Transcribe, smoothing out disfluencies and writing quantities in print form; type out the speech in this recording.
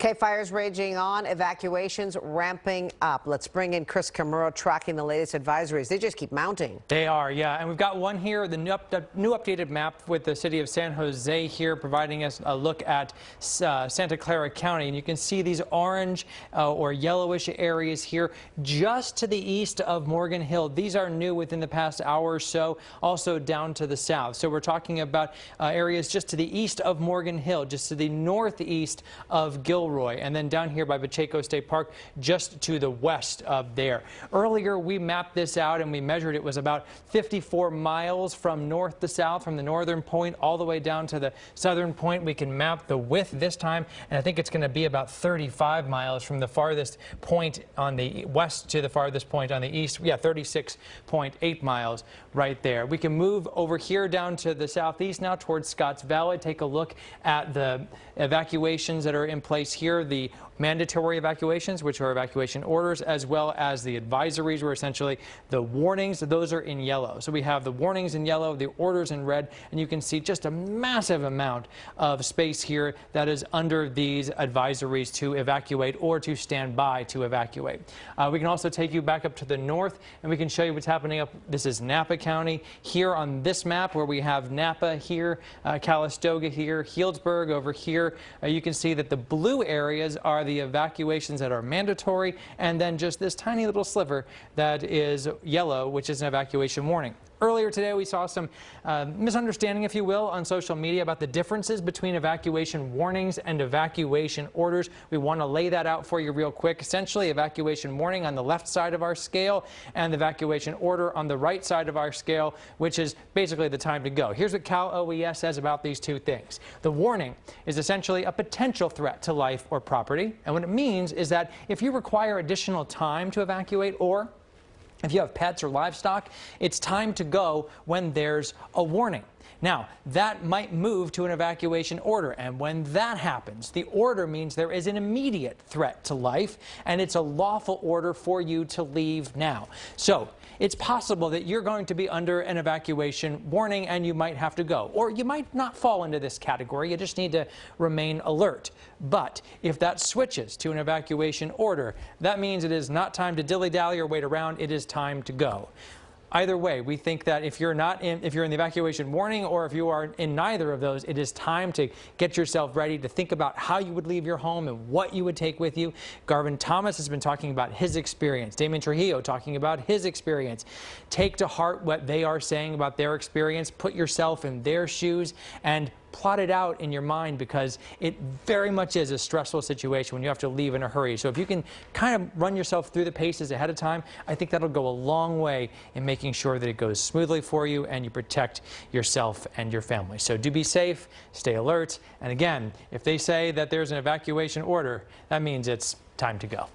Okay, fires raging on, evacuations ramping up. Let's bring in Chmura tracking the latest advisories. They just keep mounting. They are, yeah. And we've got one here, the new updated map with the city of San Jose here, providing us a look at Santa Clara County. And you can see these orange or yellowish areas here just to the east of Morgan Hill. These are new within the past hour or so, also down to the south. So we're talking about areas just to the east of Morgan Hill, just to the northeast of Gilroy, and then down here by Pacheco State Park, just to the west of there. Earlier, we mapped this out and we measured it was about 54 miles from north to south, from the northern point all the way down to the southern point. We can map the width this time, and I think it's going to be about 35 miles from the farthest point on the west to the farthest point on the east. Yeah, 36.8 miles right there. We can move over here down to the southeast now towards Scotts Valley. Take a look at the evacuations that are in place here, the mandatory evacuations, which are evacuation orders, as well as the advisories, where essentially the warnings, those are in yellow. So we have the warnings in yellow, the orders in red, and you can see just a massive amount of space here that is under these advisories to evacuate or to stand by to evacuate. We can also take you back up to the north, and we can show you what's happening up. This is Napa County here on this map, where we have Napa here, Calistoga here, Healdsburg over here. You can see that the blue areas are the evacuations that are mandatory, and then just this tiny little sliver that is yellow, which is an evacuation warning. Earlier today, we saw some misunderstanding, if you will, on social media about the differences between evacuation warnings and evacuation orders. We want to lay that out for you real quick. Essentially, evacuation warning on the left side of our scale and the evacuation order on the right side of our scale, which is basically the time to go. Here's what Cal OES says about these two things. The warning is essentially a potential threat to life or property. And what it means is that if you require additional time to evacuate, or if you have pets or livestock, it's time to go when there's a warning. Now, that might move to an evacuation order, and when that happens, the order means there is an immediate threat to life, and it's a lawful order for you to leave now. So it's possible that you're going to be under an evacuation warning and you might have to go, or you might not fall into this category. You just need to remain alert. But if that switches to an evacuation order, that means it is not time to dilly-dally or wait around. It is time to go. Either way, we think that if you're in the evacuation warning, or if you are in neither of those, it is time to get yourself ready to think about how you would leave your home and what you would take with you. Garvin Thomas has been talking about his experience. Damon Trujillo talking about his experience. Take to heart what they are saying about their experience. Put yourself in their shoes and plot it out in your mind, because it very much is a stressful situation when you have to leave in a hurry. So if you can kind of run yourself through the paces ahead of time, I think that'll go a long way in making sure that it goes smoothly for you and you protect yourself and your family. So do be safe, stay alert, and again, if they say that there's an evacuation order, that means it's time to go.